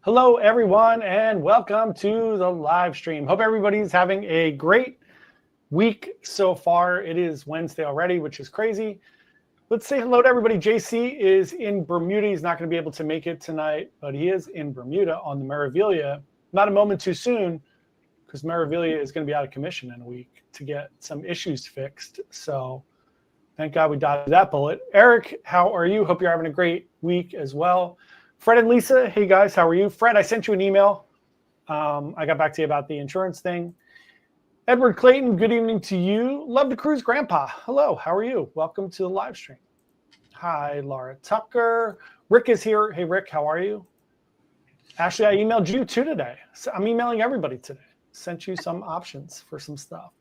Hello, everyone, and welcome to the live stream. Hope everybody's having a great week so far. It is Wednesday already, which is crazy. Let's say hello to everybody. JC is in Bermuda. He's not going to be able to make it tonight, but he is in Bermuda on the Meraviglia. Not a moment too soon, because Meraviglia is going to be out of commission in a week to get some issues fixed. So thank God we dodged that bullet. Eric, how are you? Hope you're having a great week as well. Fred and Lisa, hey guys, how are you? Fred, I sent you an email. I got back to you about the insurance thing. Edward Clayton, good evening to you. Love to cruise, Grandpa. Hello, how are you? Welcome to the live stream. Hi, Laura Tucker. Rick is here. Hey, Rick, how are you? Ashley, I emailed you too today. So I'm emailing everybody today. Sent you some options for some stuff.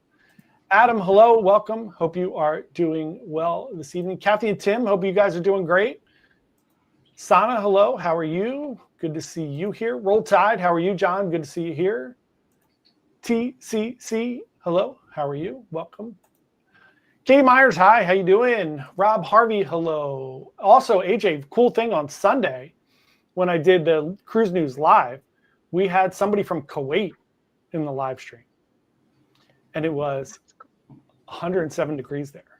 Adam, hello, welcome. Hope you are doing well this evening. Kathy and Tim, hope you guys are doing great. Sana, hello, how are you? Good to see you here. Roll Tide, how are you, John? Good to see you here. TCC, hello, how are you? Welcome. Katie Myers, hi, how you doing? Rob Harvey, hello. Also, AJ, cool thing on Sunday, when I did the Cruise News Live, we had somebody from Kuwait in the live stream. And it was 107 degrees there.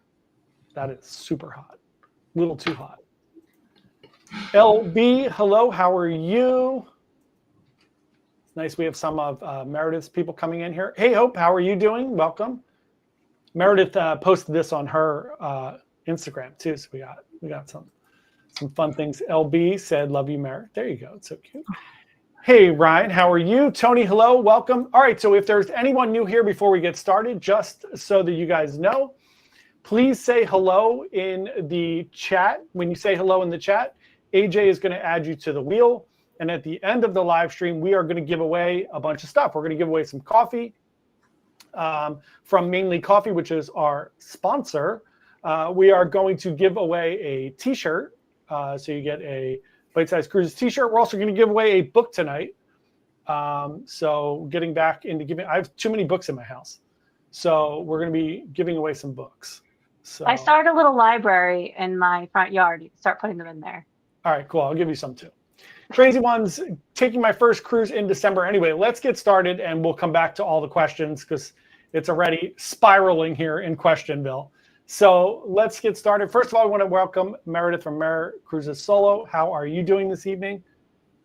That is super hot. A little too hot. LB, hello, how are you? It's nice we have some of Meredith's people coming in here. Hey, Hope, how are you doing? Welcome. Meredith posted this on her Instagram too, so we got some fun things. LB said, love you, Meredith. There you go, it's so cute. Hey, Ryan, how are you? Tony, hello, welcome. All right, so if there's anyone new here before we get started, just so that you guys know, please say hello in the chat. When you say hello in the chat, AJ is going to add you to the wheel. And at the end of the live stream, we are going to give away a bunch of stuff. We're going to give away some coffee from Mainly Coffee, which is our sponsor. We are going to give away a t-shirt. So you get a Bite Size Cruises t-shirt. We're also going to give away a book tonight. So getting back into giving, I have too many books in my house. So we're going to be giving away some books. So I started a little library in my front yard. You can start putting them in there. All right, cool. I'll give you some too. Crazy Ones, taking my first cruise in December. Anyway, let's get started and we'll come back to all the questions because it's already spiraling here in Questionville. So let's get started. First of all, I want to welcome Meredith from Mer Cruises Solo. How are you doing this evening?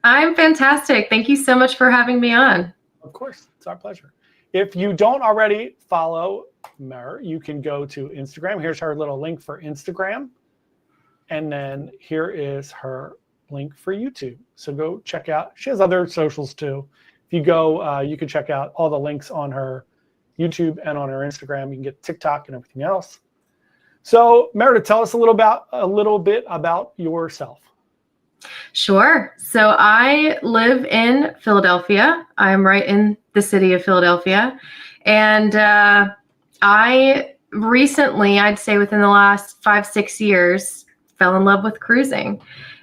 I'm fantastic. Thank you so much for having me on. Of course, it's our pleasure. If you don't already follow Mer, you can go to Instagram. Here's her little link for Instagram. And then here is her link for YouTube. So go check out, she has other socials too. If you go, you can check out all the links on her YouTube and on her Instagram. You can get TikTok and everything else. So Meredith, tell us a little bit about yourself. Sure. So I live in Philadelphia. I'm right in the city of Philadelphia. And I recently, I'd say within the last 5-6 years, fell in love with cruising.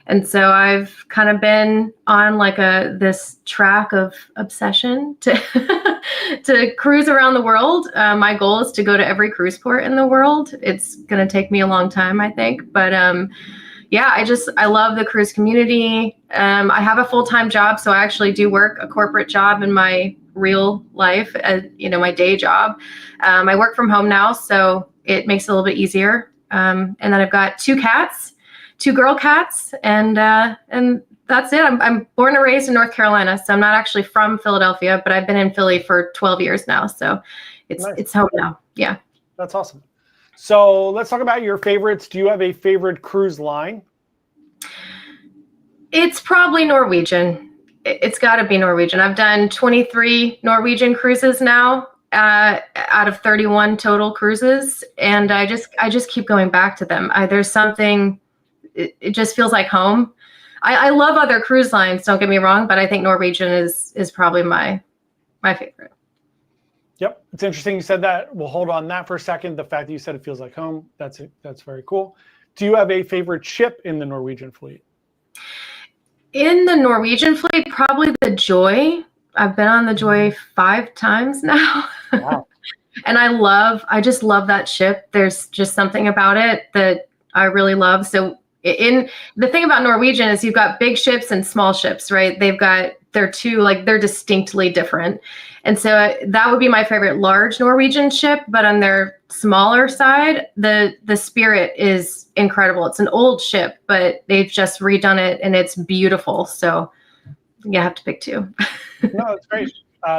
And so I've kind of been on like this track of obsession to to cruise around the world. My goal is to go to every cruise port in the world. It's going to take me a long time, I think. But yeah, I love the cruise community. I have a full-time job, so I actually do work a corporate job in my real life, my day job. I work from home now, so it makes it a little bit easier. And then I've got 2 cats, 2 girl cats, and that's it. I'm born and raised in North Carolina, so I'm not actually from Philadelphia, but I've been in Philly for 12 years now, so it's home now. Yeah. That's awesome. So let's talk about your favorites. Do you have a favorite cruise line? It's probably Norwegian. It's got to be Norwegian. I've done 23 Norwegian cruises now. Out of 31 total cruises, and I just keep going back to them. There's something, it just feels like home. I love other cruise lines, don't get me wrong, but I think Norwegian is probably my favorite. Yep, it's interesting you said that. We'll hold on that for a second. The fact that you said it feels like home, that's very cool. Do you have a favorite ship in the Norwegian fleet? In the Norwegian fleet, probably the Joy. I've been on the Joy 5 times now. Wow. And I just love that ship. There's just something about it that I really love. So the thing about Norwegian is you've got big ships and small ships, right? They've got they're two, like they're distinctly different. And so that would be my favorite large Norwegian ship, but on their smaller side, the Spirit is incredible. It's an old ship, but they've just redone it and it's beautiful. So you have to pick two. No, that's great.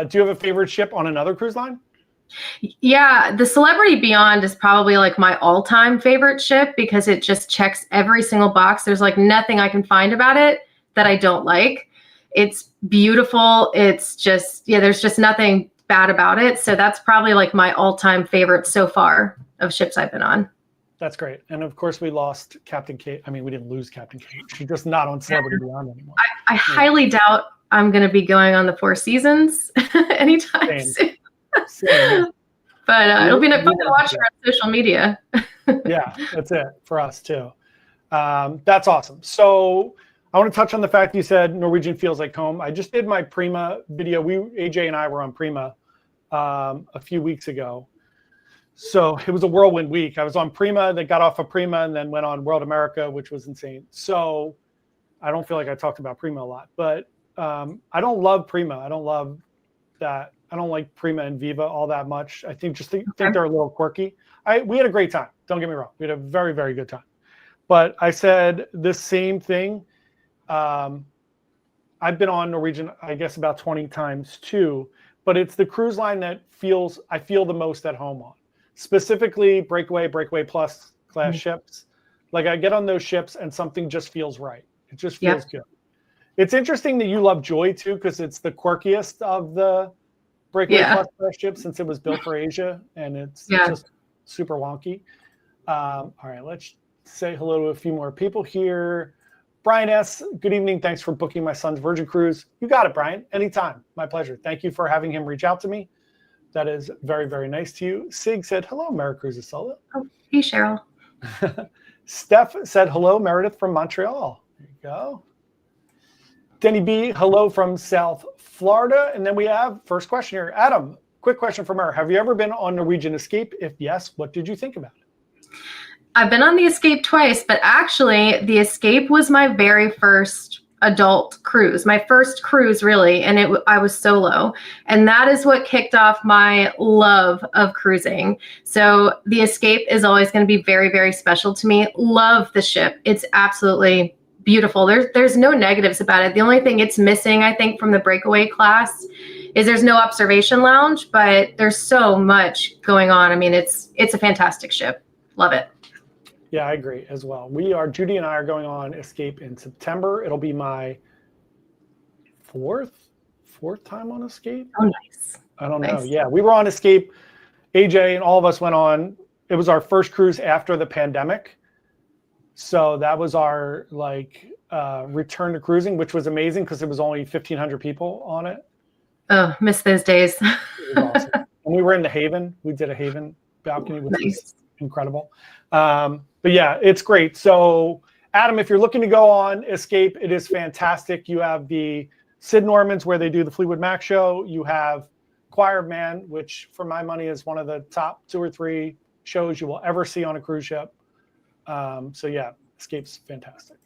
Do you have a favorite ship on another cruise line? Yeah, the Celebrity Beyond is probably like my all-time favorite ship because it just checks every single box. There's like nothing I can find about it that I don't like. It's beautiful. It's just, yeah, there's just nothing bad about it. So that's probably like my all-time favorite so far of ships I've been on. That's great. And of course, we lost Captain Kate. I mean, we didn't lose Captain Kate. She's just not on Celebrity Beyond anymore. I highly doubt I'm going to be going on the Four Seasons anytime soon. Same. But it'll be fun to watch her on social media. Yeah, that's it for us too. That's awesome. So I want to touch on the fact you said Norwegian feels like home. I just did my Prima video. AJ and I were on Prima a few weeks ago. So it was a whirlwind week. I was on Prima, then got off of Prima, and then went on World America, which was insane. So I don't feel like I talked about Prima a lot, but I don't love Prima. I don't love that. I don't like Prima and Viva all that much. I think think they're a little quirky. We had a great time. Don't get me wrong. We had a very, very good time. But I said the same thing. I've been on Norwegian, I guess, about 20 times too. But it's the cruise line that I feel the most at home on. Specifically, Breakaway Plus class ships. Like I get on those ships and something just feels right. It just feels good. It's interesting that you love Joy too, because it's the quirkiest of the Breakaway Plus class ships since it was built for Asia and it's just super wonky. All right, let's say hello to a few more people here. Brian S., good evening. Thanks for booking my son's Virgin Cruise. You got it, Brian. Anytime. My pleasure. Thank you for having him reach out to me. That is very, very nice to you. Sig said, hello, Mer Cruises Solo. Oh, hey, Cheryl. Steph said, hello, Meredith from Montreal. There you go. Denny B, hello from South Florida. And then we have first question here. Adam, quick question from her. Have you ever been on Norwegian Escape? If yes, what did you think about it? I've been on the Escape twice, but actually the Escape was my very first adult cruise, my first cruise really, and I was solo. And that is what kicked off my love of cruising. So the Escape is always going to be very, very special to me. Love the ship. It's absolutely beautiful. There's no negatives about it. The only thing it's missing, I think, from the Breakaway class is there's no observation lounge, but there's so much going on. I mean, it's a fantastic ship. Love it. Yeah, I agree as well. Judy and I are going on Escape in September. It'll be my fourth time on Escape. Oh, nice. I don't know. Yeah, we were on Escape. AJ and all of us went on. It was our first cruise after the pandemic. So that was our return to cruising, which was amazing because it was only 1,500 people on it. Oh, miss those days. It was awesome. And we were in the Haven. We did a Haven balcony, which was incredible. But yeah, it's great. So Adam, if you're looking to go on Escape, it is fantastic. You have the Sid Normans where they do the Fleetwood Mac show. You have Choir of Man, which for my money is one of the top 2 or 3 shows you will ever see on a cruise ship. So yeah, Escape's fantastic.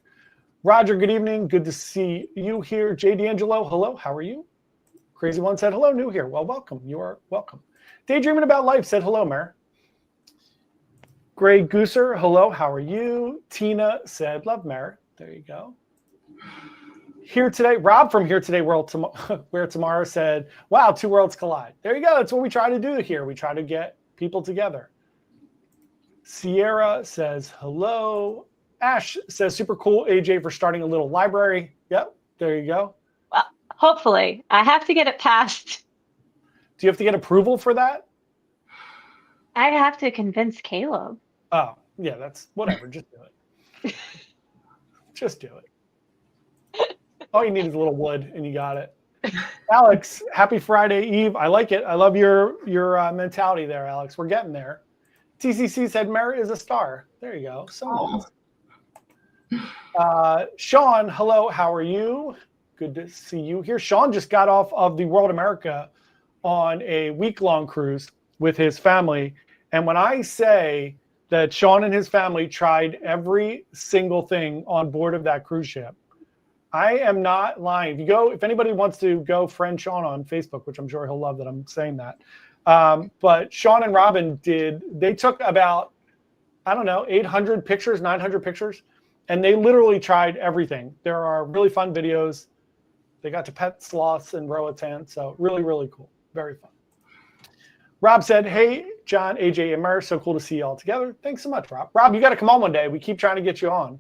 Roger, good evening. Good to see you here. J. D'Angelo, hello. How are you? Crazy One said, hello, new here. Well, welcome. You are welcome. Daydreaming About Life said, hello, Mer. Greg Gooser, hello, how are you? Tina said, love Mer. There you go. Here Today, Rob from Here Today Where Tomorrow said, wow, 2 worlds collide. There you go. That's what we try to do here. We try to get people together. Sierra says, hello. Ash says, super cool, AJ, for starting a little library. Yep, there you go. Well, hopefully. I have to get it passed. Do you have to get approval for that? I have to convince Caleb. Oh, yeah, that's whatever. Just do it. Just do it. All you need is a little wood, and you got it. Alex, happy Friday Eve. I like it. I love your mentality there, Alex. We're getting there. TCC said Mer is a star. There you go. So nice. Sean, hello. How are you? Good to see you here. Sean just got off of the World America on a week-long cruise with his family. And when I say that Sean and his family tried every single thing on board of that cruise ship, I am not lying. If anybody wants to go friend Sean on Facebook, which I'm sure he'll love that I'm saying that. But Sean and Robin they took about, I don't know, 800 pictures, 900 pictures, and they literally tried everything. There are really fun videos. They got to pet sloths in Roatan, so really, really cool. Very fun. Rob said, hey, John, AJ, and Mer, so cool to see you all together. Thanks so much, Rob. Rob, you got to come on one day. We keep trying to get you on.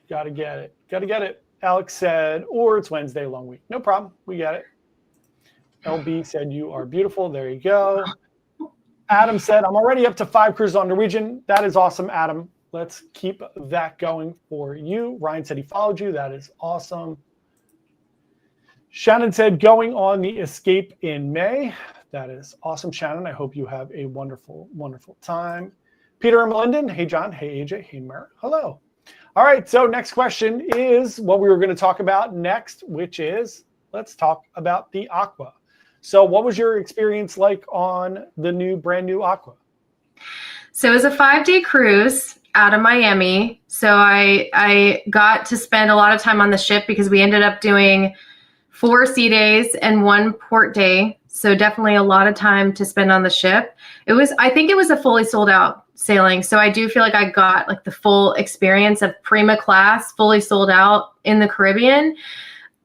Got to get it. Got to get it. Alex said, or it's Wednesday, long week. No problem. We get it. LB said, you are beautiful. There you go. Adam said, I'm already up to 5 cruises on Norwegian. That is awesome, Adam. Let's keep that going for you. Ryan said he followed you. That is awesome. Shannon said, going on the Escape in May. That is awesome, Shannon. I hope you have a wonderful, wonderful time. Peter and Melinda. Hey, John. Hey, AJ. Hey, Mer. Hello. All right. So next question is what we were going to talk about next, which is let's talk about the Aqua. So what was your experience like on the brand new Aqua? So it was a 5-day cruise out of Miami. So I got to spend a lot of time on the ship because we ended up doing 4 sea days and 1 port day. So definitely a lot of time to spend on the ship. I think it was a fully sold out sailing. So I do feel like I got like the full experience of Prima class, fully sold out in the Caribbean.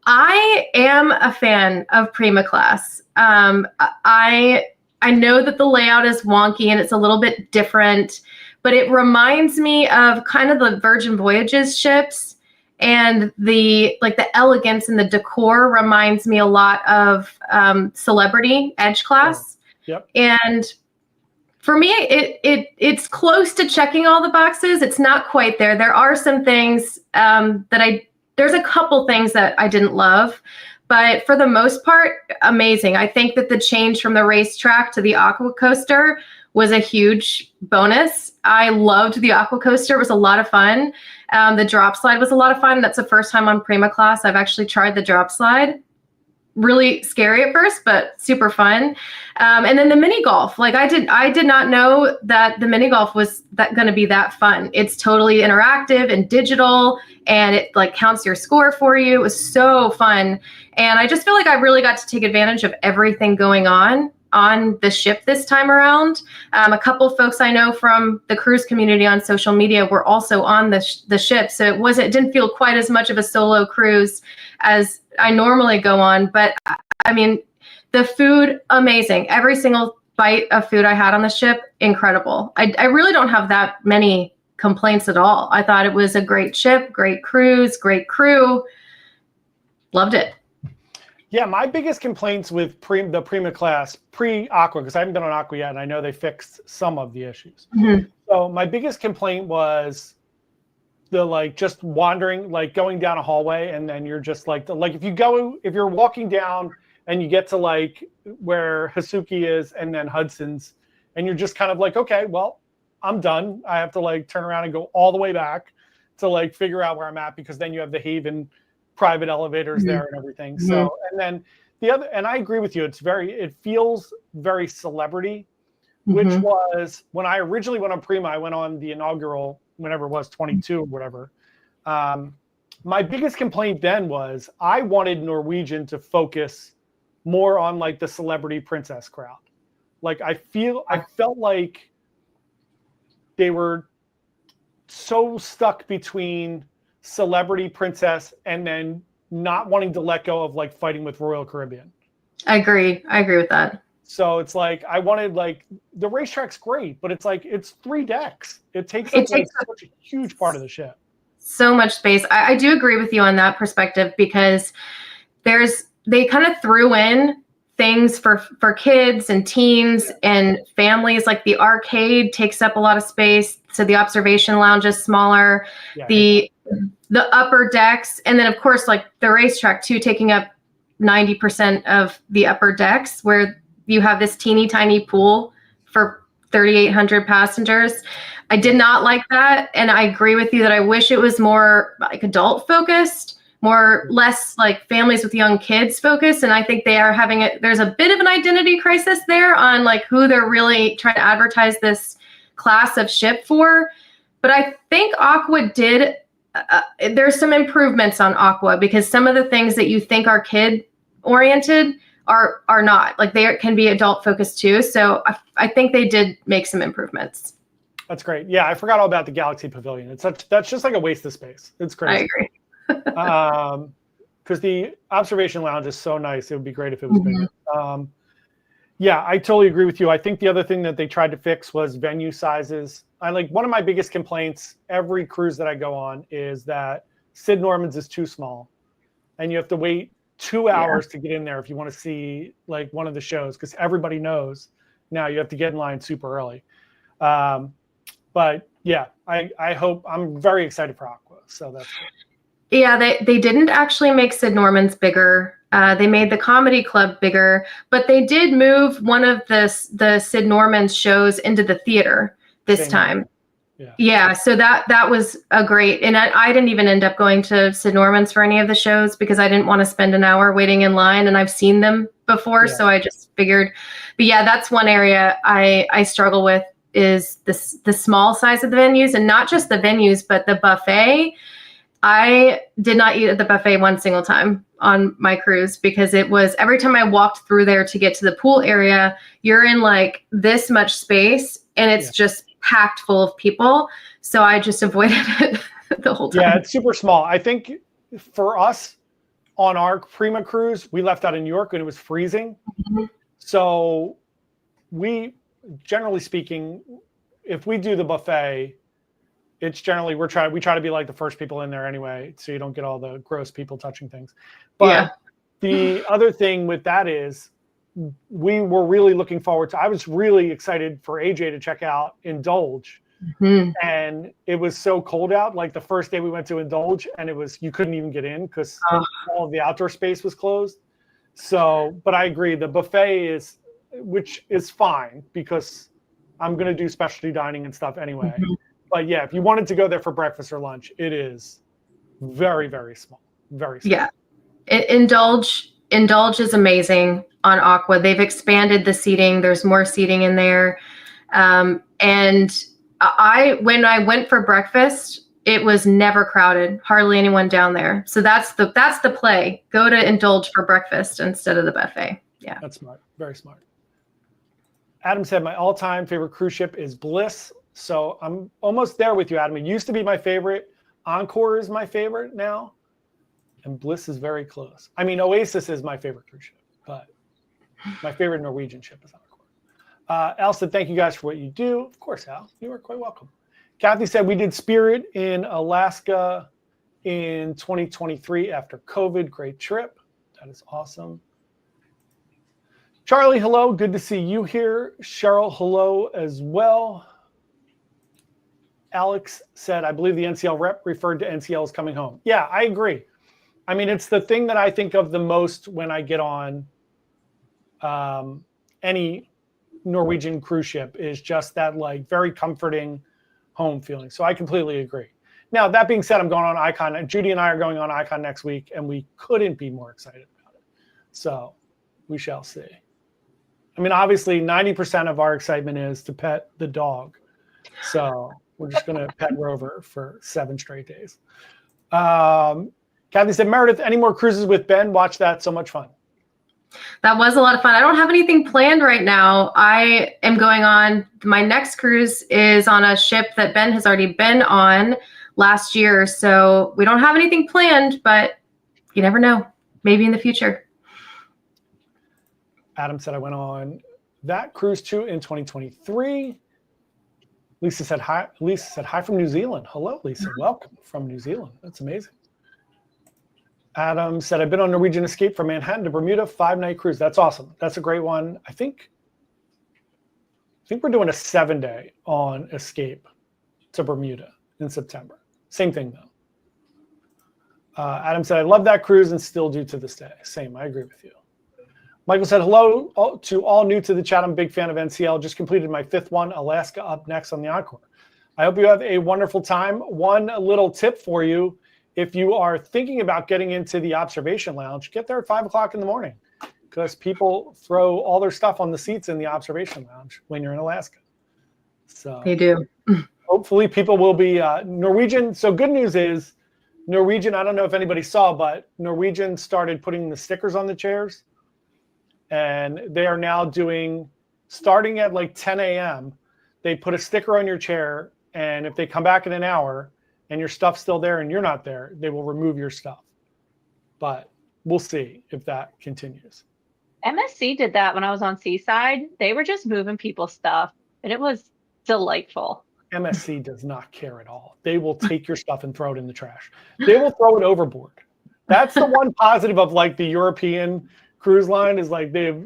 I am a fan of Prima class. I know that the layout is wonky and it's a little bit different, but it reminds me of kind of the Virgin Voyages ships. And the elegance and the decor reminds me a lot of Celebrity Edge class. Yep. And for me, it's close to checking all the boxes. It's not quite there. There are some things there's a couple things that I didn't love, but for the most part, amazing. I think that the change from the racetrack to the Aqua Coaster was a huge bonus. I loved the Aqua Coaster. It was a lot of fun. The drop slide was a lot of fun. That's the first time on Prima class I've actually tried the drop slide. Really scary at first, but super fun. And then the mini golf. Like I did not know that the mini golf was going to be that fun. It's totally interactive and digital, and it like counts your score for you. It was so fun. And I just feel like I really got to take advantage of everything going on the ship this time around. A couple folks I know from the cruise community on social media were also on the ship. So it didn't feel quite as much of a solo cruise as I normally go on. But I mean, the food, amazing. Every single bite of food I had on the ship, incredible. I really don't have that many complaints at all. I thought it was a great ship, great cruise, great crew. Loved it. Yeah, my biggest complaints with the Prima class, pre-Aqua, because I haven't been on Aqua yet, and I know they fixed some of the issues. Mm-hmm. So my biggest complaint was the just wandering, going down a hallway, and then you're just if you're walking down and you get to where Hasuki is and then Hudson's, and you're just kind of okay, well, I'm done. I have to turn around and go all the way back to figure out where I'm at, because then you have the Haven private elevators there and everything. Mm-hmm. So, and then and I agree with you. It feels very Celebrity, which was when I originally went on Prima. I went on the inaugural, whenever it was 22 or whatever. My biggest complaint then was I wanted Norwegian to focus more on the celebrity princess crowd. I felt like they were so stuck between celebrity princess and then not wanting to let go of fighting with Royal Caribbean. I agree with that. So it's I wanted the racetrack's great, but it's 3 decks. It takes such a huge part of the ship. So much space. I do agree with you on that perspective, because they kind of threw in things for kids and teens and families. Like the arcade takes up a lot of space, so the observation lounge is smaller. Yeah, the upper decks, and then of course the racetrack too, taking up 90% of the upper decks, where you have this teeny tiny pool for 3,800 passengers. I did not like that, and I agree with you that I wish it was more adult focused, less families with young kids focused. And I think they are there's a bit of an identity crisis there on who they're really trying to advertise this class of ship for. But I think Aqua did there's some improvements on Aqua, because some of the things that you think are kid oriented are not. Like, they can be adult focused too. So I think they did make some improvements. That's great. Yeah, I forgot all about the Galaxy Pavilion. That's just like a waste of space. It's crazy. I agree. Because the observation lounge is so nice. It would be great if it was bigger. Yeah, I totally agree with you. I think the other thing that they tried to fix was venue sizes. One of my biggest complaints every cruise that I go on is that Sid Norman's is too small, and you have to wait 2 hours to get in there if you want to see like one of the shows, because everybody knows now you have to get in line super early. But yeah, I hope, I'm very excited for Aqua. So that's good. Yeah, they didn't actually make Sid Norman's bigger. They made the Comedy Club bigger, but they did move one of the Sid Norman's shows into the theater this time. Yeah, so that was a great, and I didn't even end up going to Sid Norman's for any of the shows because I didn't want to spend an hour waiting in line, and I've seen them before, so I just figured. But yeah, that's one area I struggle with, is the small size of the venues, and not just the venues, but the buffet. I did not eat at the buffet one single time on my cruise, because it was, every time I walked through there to get to the pool area, you're in like this much space, and it's just packed full of people. So I just avoided it the whole time. Yeah, it's super small. I think for us on our Prima cruise, we left out in New York and it was freezing. So we, generally speaking, if we do the buffet, it's generally we try to be like the first people in there anyway, so you don't get all the gross people touching things. But the other thing with that is, we were really looking forward to, I was really excited for AJ to check out Indulge. And it was so cold out, like the first day we went to Indulge, and it was, you couldn't even get in because all of the outdoor space was closed. So, but I agree, the buffet is, which is fine because I'm going to do specialty dining and stuff anyway. But yeah, if you wanted to go there for breakfast or lunch, it is very, very small. Very small. Yeah. Indulge is amazing on Aqua. They've expanded the seating. There's more seating in there. And when I went for breakfast, it was never crowded. Hardly anyone down there. So that's the play. Go to Indulge for breakfast instead of the buffet. Yeah. That's smart. Very smart. Adam said, my all-time favorite cruise ship is Bliss. So I'm almost there with you, Adam. It used to be my favorite. Encore is my favorite now. And Bliss is very close. I mean, Oasis is my favorite cruise ship, but my favorite Norwegian ship is Encore. Al said, thank you guys for what you do. Of course, Al, you are quite welcome. Kathy said, we did Spirit in Alaska in 2023 after COVID. Great trip. That is awesome. Charlie, hello. Good to see you here. Cheryl, hello as well. Alex said, I believe the NCL rep referred to NCL as coming home. Yeah, I agree. I mean, it's the thing that I think of the most when I get on any Norwegian cruise ship, is just that like very comforting home feeling. So I completely agree. Now, that being said, I'm going on Icon. Judy and I are going on Icon next week, and we couldn't be more excited about it. So we shall see. I mean, obviously, 90% of our excitement is to pet the dog. So we're just going to pet Rover for 7 straight days. Kathy said, Meredith, any more cruises with Ben? Watch that. So much fun. That was a lot of fun. I don't have anything planned right now. I am going on, my next cruise is on a ship that Ben has already been on last year. So we don't have anything planned, but you never know. Maybe in the future. Adam said, I went on that cruise too in 2023. Lisa said hi. Lisa said hi from New Zealand. Hello, Lisa. Welcome from New Zealand. That's amazing. Adam said, I've been on Norwegian Escape from Manhattan to Bermuda, 5-night cruise. That's awesome. That's a great one. I think we're doing a 7-day on Escape to Bermuda in September. Same thing though. Adam said, I love that cruise and still do to this day. Same. I agree with you. Michael said, hello to all new to the chat. I'm a big fan of NCL. Just completed my 5th one. Alaska up next on the Encore. I hope you have a wonderful time. One little tip for you. If you are thinking about getting into the observation lounge, get there at 5 o'clock in the morning, because people throw all their stuff on the seats in the observation lounge when you're in Alaska. So they do. Hopefully people will be Norwegian. So good news is Norwegian, I don't know if anybody saw, but Norwegian started putting the stickers on the chairs. And they are now doing, starting at like 10 a.m., they put a sticker on your chair. And if they come back in an hour and your stuff's still there and you're not there, they will remove your stuff. But we'll see if that continues. MSC did that when I was on Seaside. They were just moving people's stuff, and it was delightful. MSC does not care at all. They will take your stuff and throw it in the trash. They will throw it overboard. That's the one positive of like the European cruise line is like they have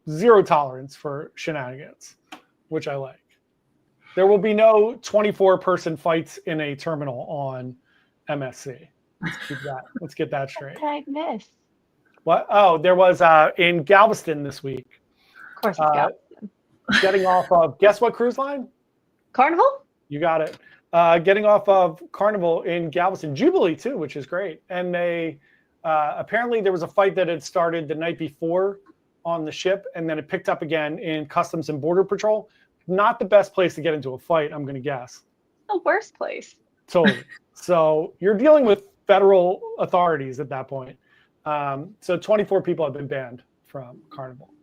zero tolerance for shenanigans, which I like. There will be no 24-person fights in a terminal on MSC. Let's get that straight. What did I miss? What? Oh, there was in Galveston this week. Of course, it's Galveston. Getting off of, guess what cruise line? Carnival? You got it. Getting off of Carnival in Galveston. Jubilee, too, which is great. And they apparently there was a fight that had started the night before on the ship, and then it picked up again in Customs and Border Patrol. Not the best place to get into a fight, I'm going to guess. The worst place. Totally. So you're dealing with federal authorities at that point. So 24 people have been banned from Carnival.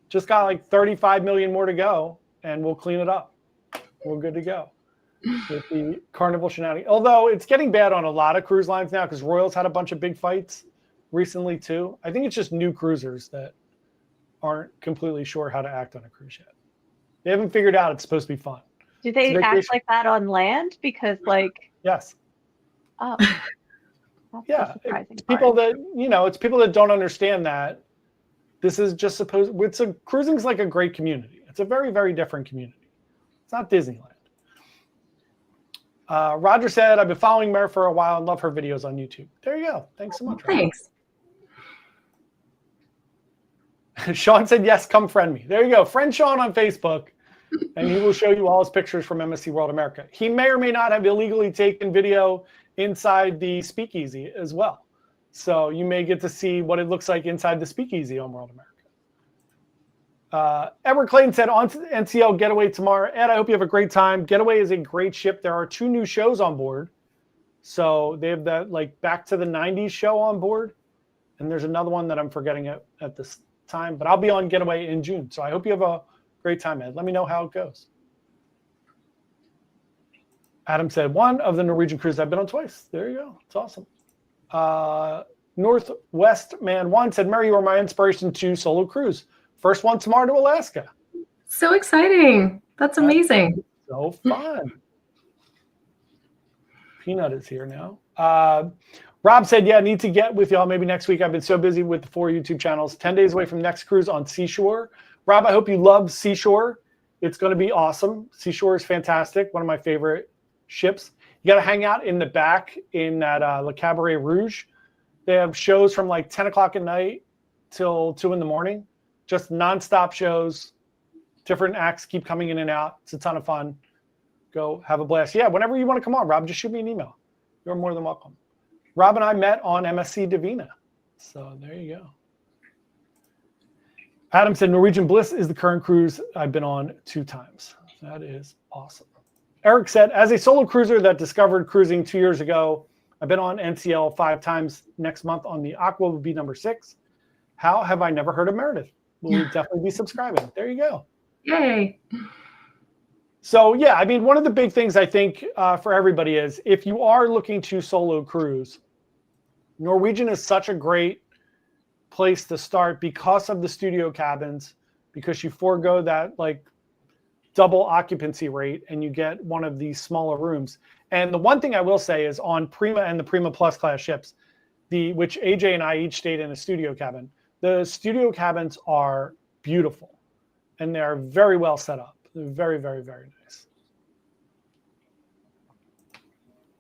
Just got like 35 million more to go, and we'll clean it up. We're good to go with the Carnival shenanigans. Although it's getting bad on a lot of cruise lines now because Royals had a bunch of big fights recently too. I think it's just new cruisers that aren't completely sure how to act on a cruise yet. They haven't figured out it's supposed to be fun. Do they act like that on land? Because like, yes. Oh, yeah. It's people that, it's people that don't understand that this is just cruising's like a great community. It's a very, very different community. It's not Disneyland. Roger said, I've been following Mer for a while and love her videos on YouTube. There you go. Thanks so much. Thanks. Sean said, yes, come friend me. There you go. Friend Sean on Facebook, and he will show you all his pictures from MSC World America. He may or may not have illegally taken video inside the speakeasy as well. So you may get to see what it looks like inside the speakeasy on World America. Edward Clayton said, on to the NCL Getaway tomorrow. Ed, I hope you have a great time. Getaway is a great ship. There are 2 new shows on board. So they have that like Back to the 90s show on board. And there's another one that I'm forgetting at this time. But I'll be on Getaway in June. So I hope you have a great time, Ed. Let me know how it goes. Adam said, one of the Norwegian cruises I've been on twice. There you go. It's awesome. Northwest Man 1 said, Mary, you are my inspiration to solo cruise. First one tomorrow to Alaska. So exciting. That's amazing. So fun. Peanut is here now. Rob said, yeah, I need to get with y'all maybe next week. I've been so busy with the 4 YouTube channels. 10 days away from next cruise on Seashore. Rob, I hope you love Seashore. It's going to be awesome. Seashore is fantastic. One of my favorite ships. You got to hang out in the back in that Le Cabaret Rouge. They have shows from like 10 o'clock at night till 2 in the morning. Just nonstop shows. Different acts keep coming in and out. It's a ton of fun. Go have a blast. Yeah, whenever you want to come on, Rob, just shoot me an email. You're more than welcome. Rob and I met on MSC Divina. So there you go. Adam said, Norwegian Bliss is the current cruise I've been on 2 times. That is awesome. Eric said, as a solo cruiser that discovered cruising 2 years ago, I've been on NCL 5 times. Next month on the Aqua will be number 6. How have I never heard of Meredith? We'll definitely be subscribing. There you go. Yay. So, yeah, I mean, one of the big things I think for everybody is if you are looking to solo cruise, Norwegian is such a great place to start because of the studio cabins, because you forego that like double occupancy rate and you get one of these smaller rooms. And the one thing I will say is on Prima and the Prima Plus class ships, which AJ and I each stayed in a studio cabin, the studio cabins are beautiful and they're very well set up. They're very, very, very nice.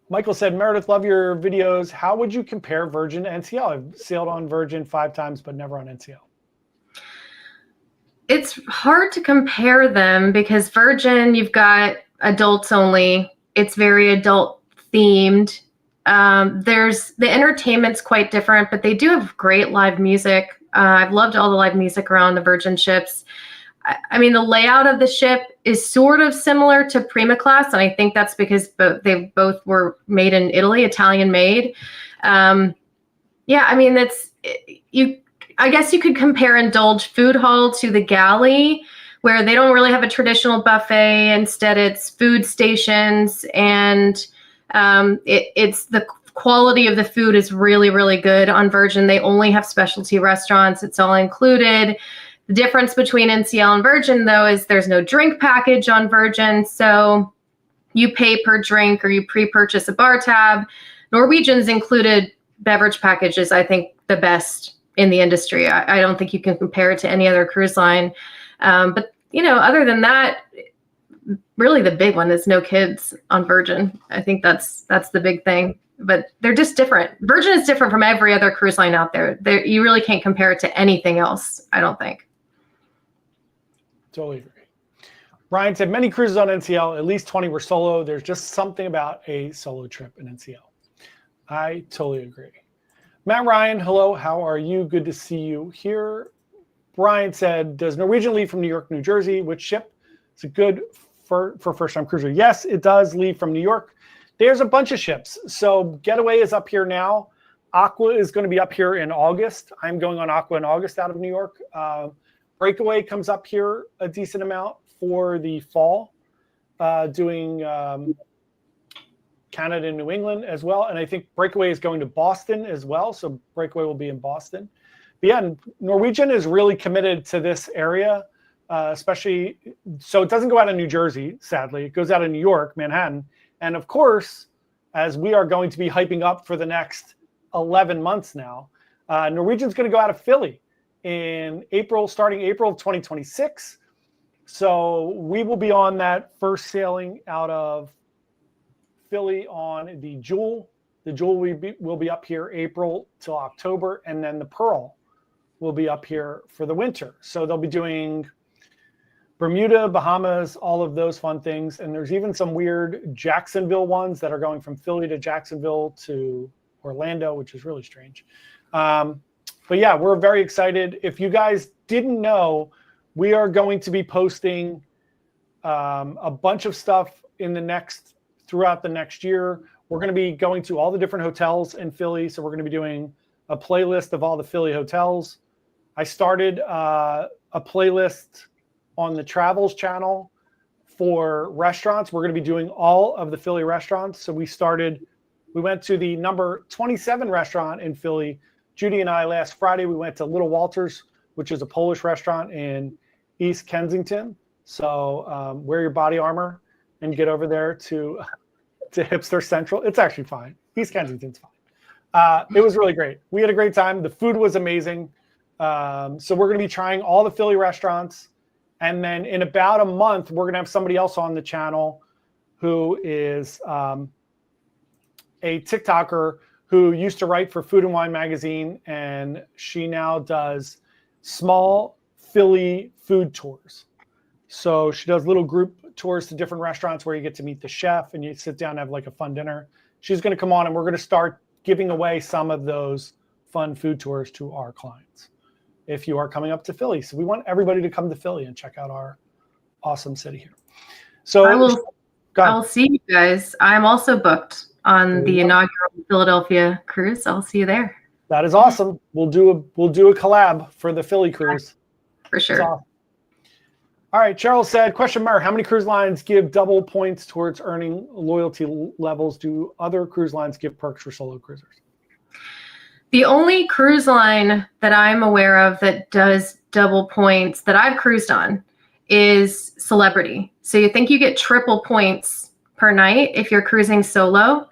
Michael said, Meredith, love your videos. How would you compare Virgin to NCL? I've sailed on Virgin 5 times, but never on NCL. It's hard to compare them because Virgin, you've got adults only. It's very adult themed. The entertainment's quite different, but they do have great live music. I've loved all the live music around the Virgin ships. I mean, the layout of the ship is sort of similar to Prima class, and I think that's because they both were made in Italy, Italian made. Yeah, I mean, I guess you could compare Indulge Food Hall to the galley, where they don't really have a traditional buffet. Instead, it's food stations, and it's the quality of the food is really, really good on Virgin. They only have specialty restaurants. It's all included. The difference between NCL and Virgin, though, is there's no drink package on Virgin. So you pay per drink or you pre-purchase a bar tab. Norwegian's included beverage packages, I think, the best in the industry. I don't think you can compare it to any other cruise line. But, other than that, really the big one is no kids on Virgin. I think that's the big thing. But they're just different. Virgin is different from every other cruise line out there. You really can't compare it to anything else, I don't think. Totally agree. Ryan said many cruises on NCL, at least 20 were solo. There's just something about a solo trip in NCL. I totally agree. Matt Ryan, hello. How are you? Good to see you here. Brian said, does Norwegian leave from New York, New Jersey? Which ship? Is it good for first-time cruiser? Yes, it does leave from New York. There's a bunch of ships. So Getaway is up here now. Aqua is going to be up here in August. I'm going on Aqua in August out of New York. Breakaway comes up here a decent amount for the fall, doing Canada and New England as well. And I think Breakaway is going to Boston as well. So Breakaway will be in Boston. But yeah, Norwegian is really committed to this area, especially. So it doesn't go out of New Jersey, sadly. It goes out of New York, Manhattan. And of course, as we are going to be hyping up for the next 11 months now, Norwegian's going to go out of Philly in starting April of 2026. So we will be on that first sailing out of Philly on the Jewel. The Jewel will be up here April till October, and then the Pearl will be up here for the winter. So they'll be doing Bermuda, Bahamas, all of those fun things. And there's even some weird Jacksonville ones that are going from Philly to Jacksonville to Orlando, which is really strange. But yeah, we're very excited. If you guys didn't know, we are going to be posting a bunch of stuff throughout the next year. We're going to be going to all the different hotels in Philly. So we're going to be doing a playlist of all the Philly hotels. I started a playlist on the Travels channel for restaurants. We're going to be doing all of the Philly restaurants. So we went to the number 27 restaurant in Philly. Judy and I last Friday, we went to Little Walters, which is a Polish restaurant in East Kensington. So wear your body armor and get over there to Hipster Central. It's actually fine. East Kensington's fine. It was really great. We had a great time. The food was amazing. So we're going to be trying all the Philly restaurants. And then in about a month, we're going to have somebody else on the channel who is a TikToker who used to write for Food and Wine magazine, and she now does small Philly food tours. So she does little group tours to different restaurants where you get to meet the chef and you sit down and have like a fun dinner. She's going to come on and we're going to start giving away some of those fun food tours to our clients if you are coming up to Philly. So we want everybody to come to Philly and check out our awesome city here. So I will see you guys. I'm also booked on the inaugural Philadelphia cruise. I'll see you there. That is awesome. We'll do a collab for the Philly cruise. For sure. Awesome. All right. Charles said, question mark, how many cruise lines give double points towards earning loyalty levels? Do other cruise lines give perks for solo cruisers? The only cruise line that I'm aware of that does double points that I've cruised on is Celebrity. So you think you get triple points per night if you're cruising solo.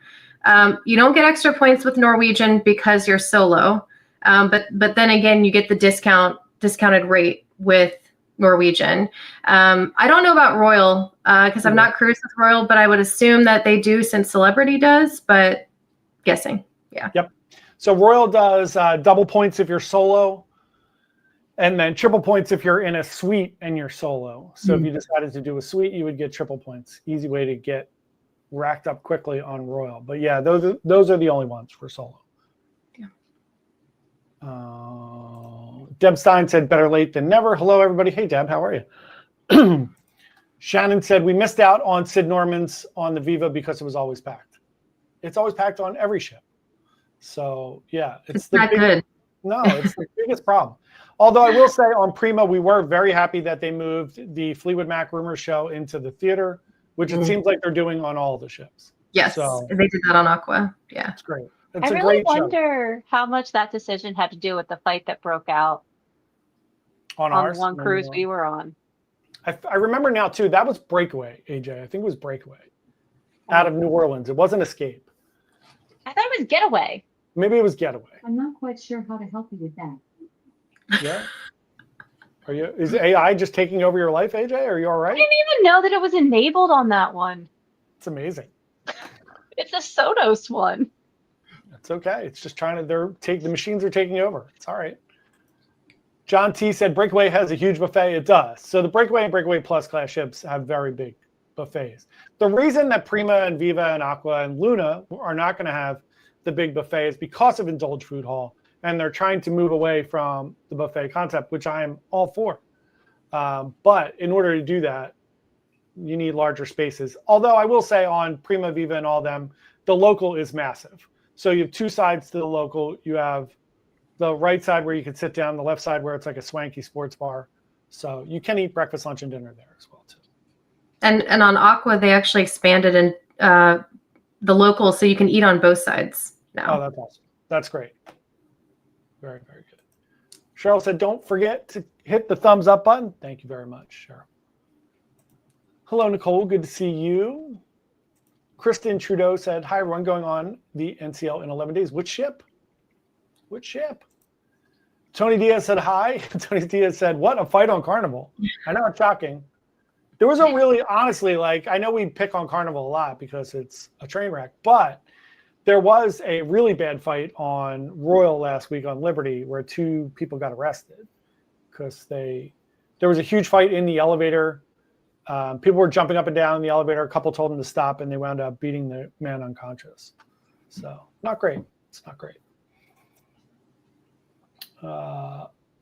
You don't get extra points with Norwegian because you're solo. But then again, you get the discounted rate with Norwegian. I don't know about Royal because I've not cruised with Royal, but I would assume that they do since Celebrity does, but guessing. Yeah. Yep. So Royal does double points if you're solo, and then triple points if you're in a suite and you're solo. So if you decided to do a suite, you would get triple points. Easy way to get racked up quickly on Royal. But yeah, those are the only ones for solo. Yeah. Deb Stein said, better late than never. Hello, everybody. Hey, Deb, how are you? Shannon said, we missed out on Sid Norman's on the Viva because it was always packed. It's always packed on every ship. So, yeah. It's not good. No, it's the biggest problem. Although I will say on Prima, we were very happy that they moved the Fleetwood Mac Rumor Show into the theater, which it seems like they're doing on all the ships. Yes, so, they did that on Aqua. Yeah. It's great. I really wonder how much that decision had to do with the fight that broke out on ours, one cruise we were on. I remember now, too, that was Breakaway, AJ. I think it was Breakaway out of New Orleans. It wasn't Escape. I thought it was Getaway. Maybe it was Getaway. I'm not quite sure how to help you with that. Yeah. Is AI just taking over your life, AJ? Are you all right? I didn't even know that it was enabled on that one. It's amazing. It's a Sonos one. It's okay. It's just trying to, the machines are taking over. It's all right. John T said Breakaway has a huge buffet. It does. So the Breakaway and Breakaway Plus class ships have very big buffets. The reason that Prima and Viva and Aqua and Luna are not going to have the big buffet is because of Indulge Food Hall. And they're trying to move away from the buffet concept, which I am all for. But in order to do that, you need larger spaces. Although I will say on Prima, Viva, and all them, the local is massive. So you have two sides to the local. You have the right side where you can sit down, the left side where it's like a swanky sports bar. So you can eat breakfast, lunch, and dinner there as well, too. And on Aqua, they actually expanded in the local, so you can eat on both sides now. Oh, that's awesome. That's great. Very, very good. Cheryl said, don't forget to hit the thumbs up button. Thank you very much, Cheryl. Hello, Nicole. Good to see you. Kristen Trudeau said, hi, everyone, going on the NCL in 11 days. Which ship? Which ship? Tony Diaz said, hi. Tony Diaz said, what? A fight on Carnival. I know, it's shocking. There was a really, honestly, I know we pick on Carnival a lot because it's a train wreck, but there was a really bad fight on Royal last week on Liberty where 2 people got arrested because there was a huge fight in the elevator. People were jumping up and down in the elevator. A couple told them to stop, and they wound up beating the man unconscious. So not great. It's not great.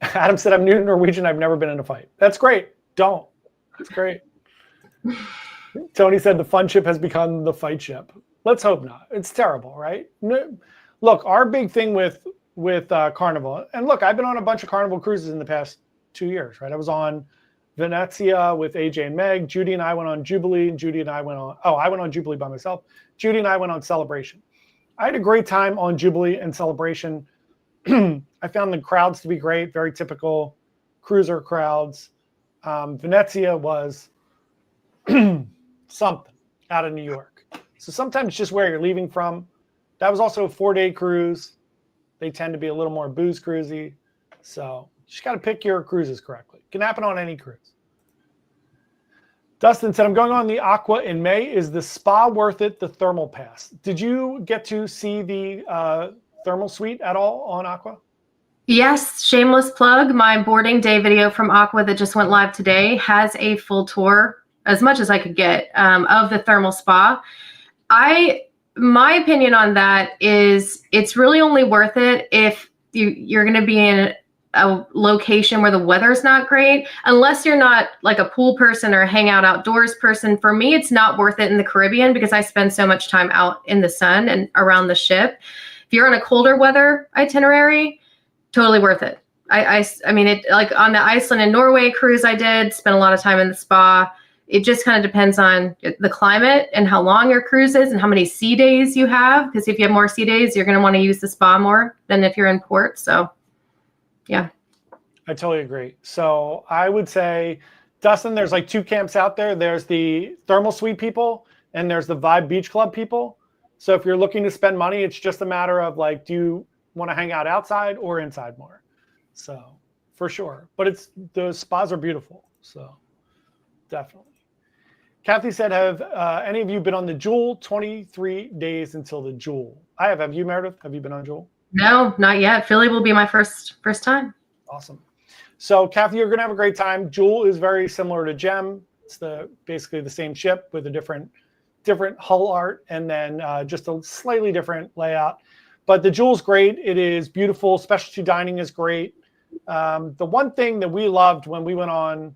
Adam said, I'm new to Norwegian. I've never been in a fight. That's great. Don't. It's great. Tony said the fun ship has become the fight ship. Let's hope not. It's terrible, right? Look, our big thing with Carnival, and look, I've been on a bunch of Carnival cruises in the past 2 years, right? I was on Venezia with AJ and Meg. Judy and I went on Jubilee, and Judy and I went on, I went on Jubilee by myself. Judy and I went on Celebration. I had a great time on Jubilee and Celebration. I found the crowds to be great, very typical cruiser crowds. Venezia was something out of New York. So sometimes just where you're leaving from. That was also a 4-day cruise. They tend to be a little more booze cruisy. So you just got to pick your cruises correctly. It can happen on any cruise. Dustin said, I'm going on the Aqua in May. Is the spa worth it, the thermal pass? Did you get to see the thermal suite at all on Aqua? Yes, shameless plug. My boarding day video from Aqua that just went live today has a full tour, as much as I could get, of the thermal spa. My opinion on that is it's really only worth it if you're going to be in a location where the weather's not great, unless you're not like a pool person or a hangout outdoors person. For me, it's not worth it in the Caribbean because I spend so much time out in the sun and around the ship. If you're on a colder weather itinerary, totally worth it. I mean, it like on the Iceland and Norway cruise I did, spent a lot of time in the spa. It just kind of depends on the climate and how long your cruise is and how many sea days you have. Because if you have more sea days, you're going to want to use the spa more than if you're in port. So, yeah. I totally agree. So I would say, Dustin, there's like 2 camps out there. There's the thermal suite people and there's the Vibe Beach Club people. So if you're looking to spend money, it's just a matter of like, do you want to hang out outside or inside more? So for sure. But the spas are beautiful. So definitely. Kathy said, have any of you been on the Jewel? 23 days until the Jewel. I have. Have you, Meredith? Have you been on Jewel? No, not yet. Philly will be my first time. Awesome. So Kathy, you're going to have a great time. Jewel is very similar to Gem. It's basically the same ship with a different hull art and then just a slightly different layout. But the Jewel's great. It is beautiful. Specialty dining is great. The one thing that we loved when we went on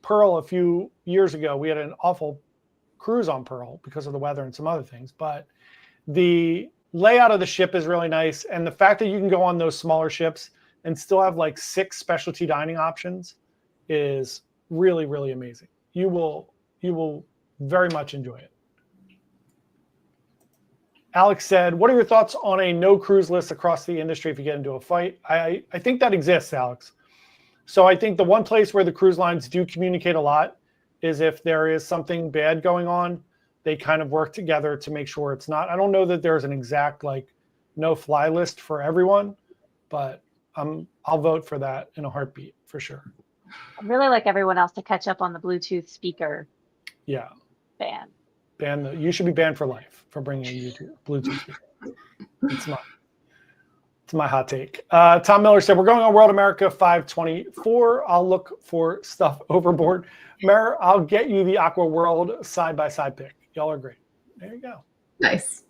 Pearl a few years ago, we had an awful cruise on Pearl because of the weather and some other things, but the layout of the ship is really nice. And the fact that you can go on those smaller ships and still have like 6 specialty dining options is really, really amazing. You will very much enjoy it. Alex said, what are your thoughts on a no cruise list across the industry if you get into a fight? I think that exists, Alex. So I think the one place where the cruise lines do communicate a lot is if there is something bad going on, they kind of work together to make sure it's not. I don't know that there's an exact like no fly list for everyone, but I'll vote for that in a heartbeat for sure. I'd really like everyone else to catch up on the Bluetooth speaker Yeah. ban. You should be banned for life for bringing a YouTube Bluetooth speaker. It's my hot take. Tom Miller said, we're going on World America 524. I'll look for stuff overboard. Mer, I'll get you the Aqua World side-by-side pick. Y'all are great. There you go. Nice.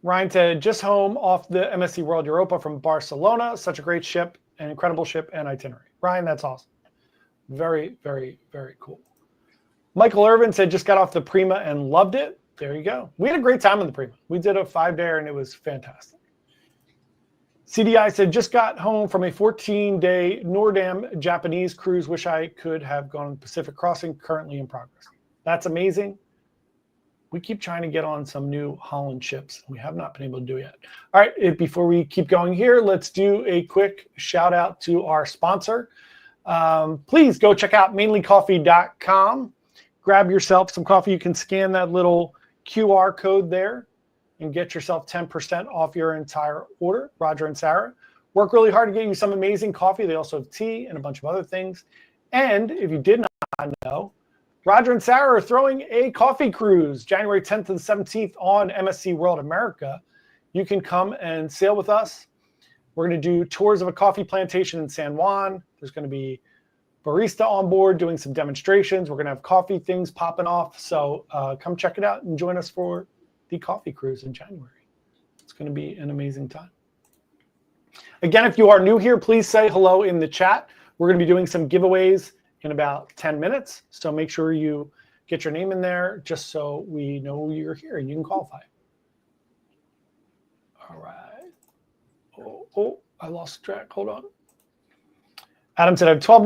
Ryan said, just home off the MSC World Europa from Barcelona. Such a great ship, an incredible ship and itinerary. Ryan, that's awesome. Very, very, very cool. Michael Irvin said, just got off the Prima and loved it. There you go. We had a great time on the Prima. We did a 5-day and it was fantastic. CDI said, just got home from a 14-day Nordam Japanese cruise. Wish I could have gone on the Pacific Crossing, currently in progress. That's amazing. We keep trying to get on some new Holland ships. We have not been able to do it yet. All right, before we keep going here, let's do a quick shout out to our sponsor. Please go check out mainlycoffee.com. Grab yourself some coffee. You can scan that little QR code there and get yourself 10% off your entire order. Roger and Sarah work really hard to get you some amazing coffee. They also have tea and a bunch of other things. And if you did not know, Roger and Sarah are throwing a coffee cruise January 10th to the 17th on MSC World America. You can come and sail with us. We're going to do tours of a coffee plantation in San Juan. There's going to be barista on board doing some demonstrations. We're going to have coffee things popping off. So come check it out and join us for the coffee cruise in January. It's going to be an amazing time. Again, if you are new here, please say hello in the chat. We're going to be doing some giveaways in about 10 minutes. So make sure you get your name in there just so we know you're here and you can qualify. All right. Oh, I lost track. Hold on. Adam said, I have 12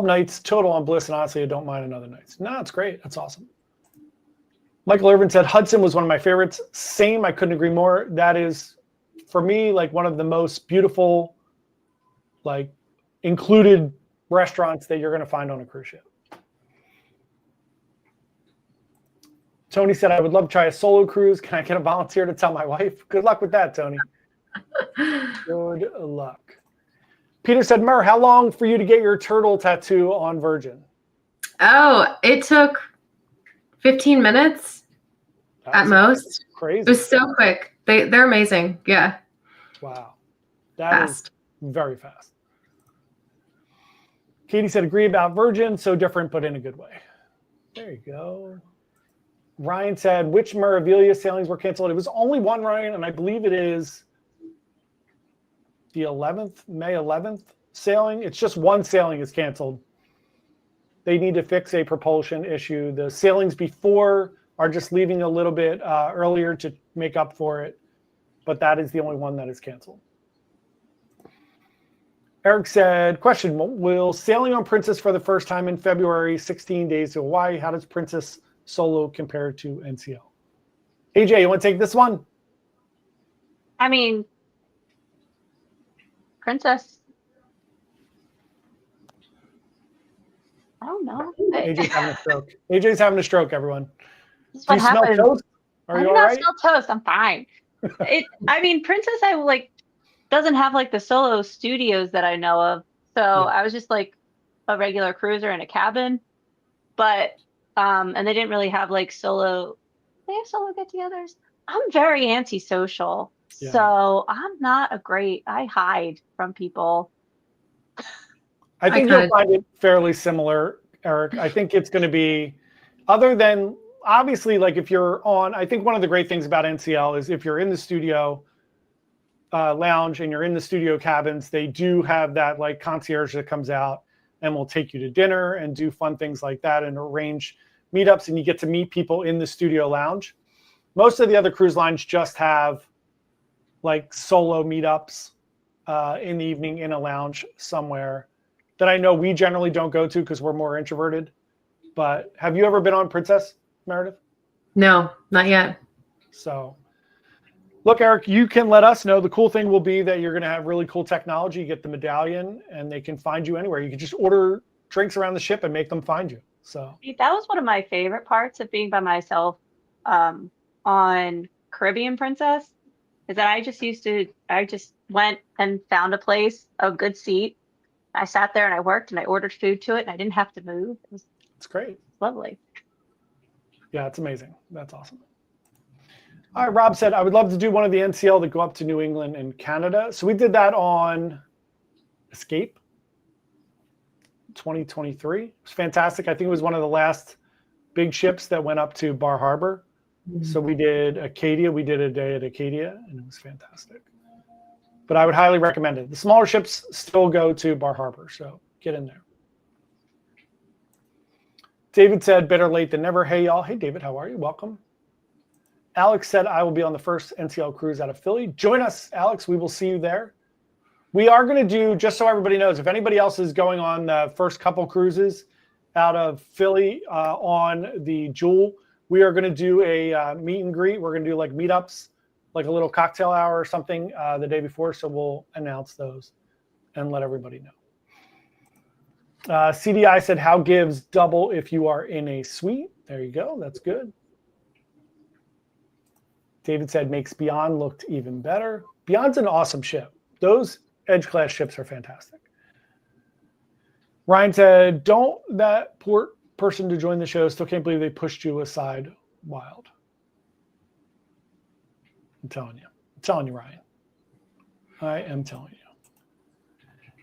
nights total on Bliss, and honestly, I don't mind another night. No, it's great. That's awesome. Michael Irvin said, Hudson was one of my favorites. Same. I couldn't agree more. That is, for me, like one of the most beautiful, like, included restaurants that you're going to find on a cruise ship. Tony said, I would love to try a solo cruise. Can I get a volunteer to tell my wife? Good luck with that, Tony. Good luck. Peter said, Mer, how long for you to get your turtle tattoo on Virgin? Oh, it took 15 minutes at most. Crazy. It was so quick. They're amazing. Yeah. Wow. That is very fast. Katie said, agree about Virgin. So different, but in a good way. There you go. Ryan said, which Meravilia sailings were canceled? It was only one, Ryan, and I believe it is the 11th, May 11th sailing. It's just one sailing is canceled. They need to fix a propulsion issue. The sailings before are just leaving a little bit earlier to make up for it, but that is the only one that is canceled. Eric said, question, will sailing on Princess for the first time in February, 16 days to Hawaii, how does Princess Solo compare to NCL? AJ, you want to take this one? I mean, Princess. I don't know. AJ's having a stroke. AJ's having a stroke, everyone. This is Do what you smell happens. toast? Are you all right? I do not smell toast. I'm fine. I mean, Princess, doesn't have like the solo studios that I know of. So Yeah. I was just like a regular cruiser in a cabin. But and they didn't really have like solo. They have solo get-togethers. I'm very antisocial. Yeah. So I'm not I hide from people. I think you'll find it fairly similar, Eric. I think it's going to be, other than obviously, like if you're on, I think one of the great things about NCL is if you're in the studio, lounge and you're in the studio cabins, they do have that like concierge that comes out and will take you to dinner and do fun things like that and arrange meetups, and you get to meet people in the studio lounge. Most of the other cruise lines just have like solo meetups in the evening in a lounge somewhere that I know we generally don't go to because we're more introverted. But have you ever been on Princess, Meredith? No, not yet. So look, Eric, you can let us know. The cool thing will be that you're going to have really cool technology. You get the medallion and they can find you anywhere. You can just order drinks around the ship and make them find you. So That was one of my favorite parts of being by myself on Caribbean Princess, is that I just went and found a place, a good seat. I sat there and I worked and I ordered food to it and I didn't have to move. it's great. Lovely. Yeah, it's amazing. That's awesome. All right, Rob said, I would love to do one of the NCL that go up to New England and Canada. So we did that on Escape 2023. It was fantastic. I think it was one of the last big ships that went up to Bar Harbor. So we did Acadia. We did a day at Acadia, and it was fantastic. But I would highly recommend it. The smaller ships still go to Bar Harbor, so get in there. David said, better late than never. Hey, y'all. Hey, David, how are you? Welcome. Alex said, I will be on the first NCL cruise out of Philly. Join us, Alex. We will see you there. We are going to do, just so everybody knows, if anybody else is going on the first couple cruises out of Philly on the Jewel, we are going to do a meet and greet. We're going to do like meetups, like a little cocktail hour or something the day before. So we'll announce those and let everybody know. CDI said, how gives double if you are in a suite? There you go. That's good. David said, makes Beyond looked even better. Beyond's an awesome ship. Those Edge class ships are fantastic. Ryan said, don't that port person to join the show. Still can't believe they pushed you aside. Wild. I'm telling you, Ryan. I am telling you.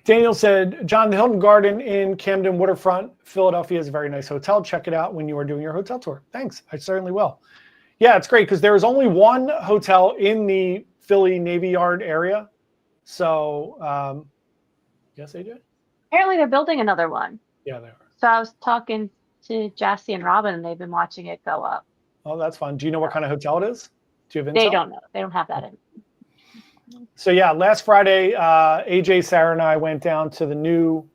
Daniel said, John, the Hilton Garden in Camden Waterfront, Philadelphia is a very nice hotel. Check it out when you are doing your hotel tour. Thanks. I certainly will. Yeah, it's great because there is only one hotel in the Philly Navy Yard area. So, yes, AJ? Apparently they're building another one. Yeah, they are. So I was talking to Jassy and Robin and they've been watching it go up. Oh, that's fun. Do you know what kind of hotel it is? Do you have intel? They don't know. They don't have that in. So yeah, last Friday, AJ, Sarah, and I went down to the new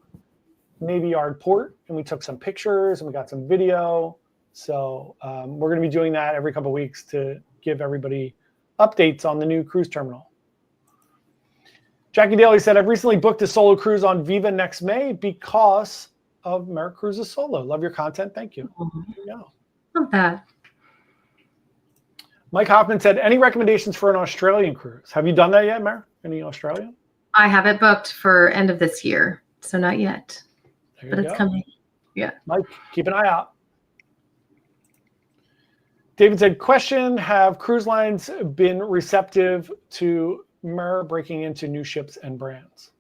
Navy Yard port, and we took some pictures and we got some video. So we're going to be doing that every couple of weeks to give everybody updates on the new cruise terminal. Jackie Daly said, I've recently booked a solo cruise on Viva next May because of Mer Cruises Solo. Love your content. Thank you. There you go. Love that. Mike Hoffman said, any recommendations for an Australian cruise? Have you done that yet, Mer? Any Australian? I have it booked for end of this year, so not yet, but it's coming. Yeah. Mike, keep an eye out. David said, question, have cruise lines been receptive to Mer breaking into new ships and brands?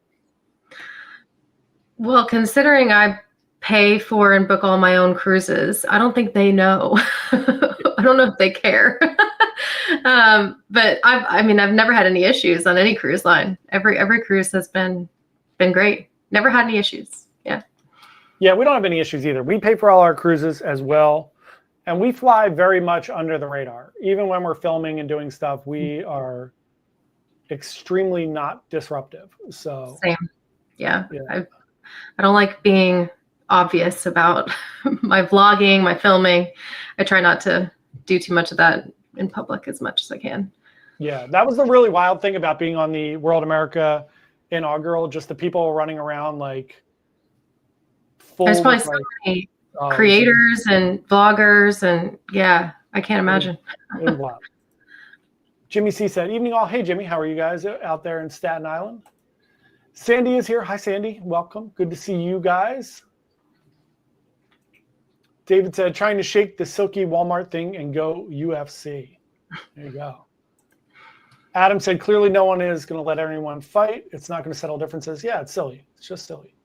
Well, considering I pay for and book all my own cruises, I don't think they know. I don't know if they care. But I've never had any issues on any cruise line. Every cruise has been great. Never had any issues. Yeah. Yeah, we don't have any issues either. We pay for all our cruises as well. And we fly very much under the radar. Even when we're filming and doing stuff, we are extremely not disruptive. So same. Yeah. I don't like being obvious about my vlogging, my filming. I try not to do too much of that in public as much as I can. Yeah, that was the really wild thing about being on the World America inaugural, just the people running around like full. There's probably so many creators and vloggers, and yeah, I can't imagine. It was wild. Jimmy C said, evening all. Hey, Jimmy, how are you guys out there in Staten Island? Sandy is here. Hi, Sandy. Welcome. Good to see you guys. David said, trying to shake the silky Walmart thing and go UFC. There you go. Adam said, clearly no one is going to let anyone fight. It's not going to settle differences. Yeah, it's silly. It's just silly.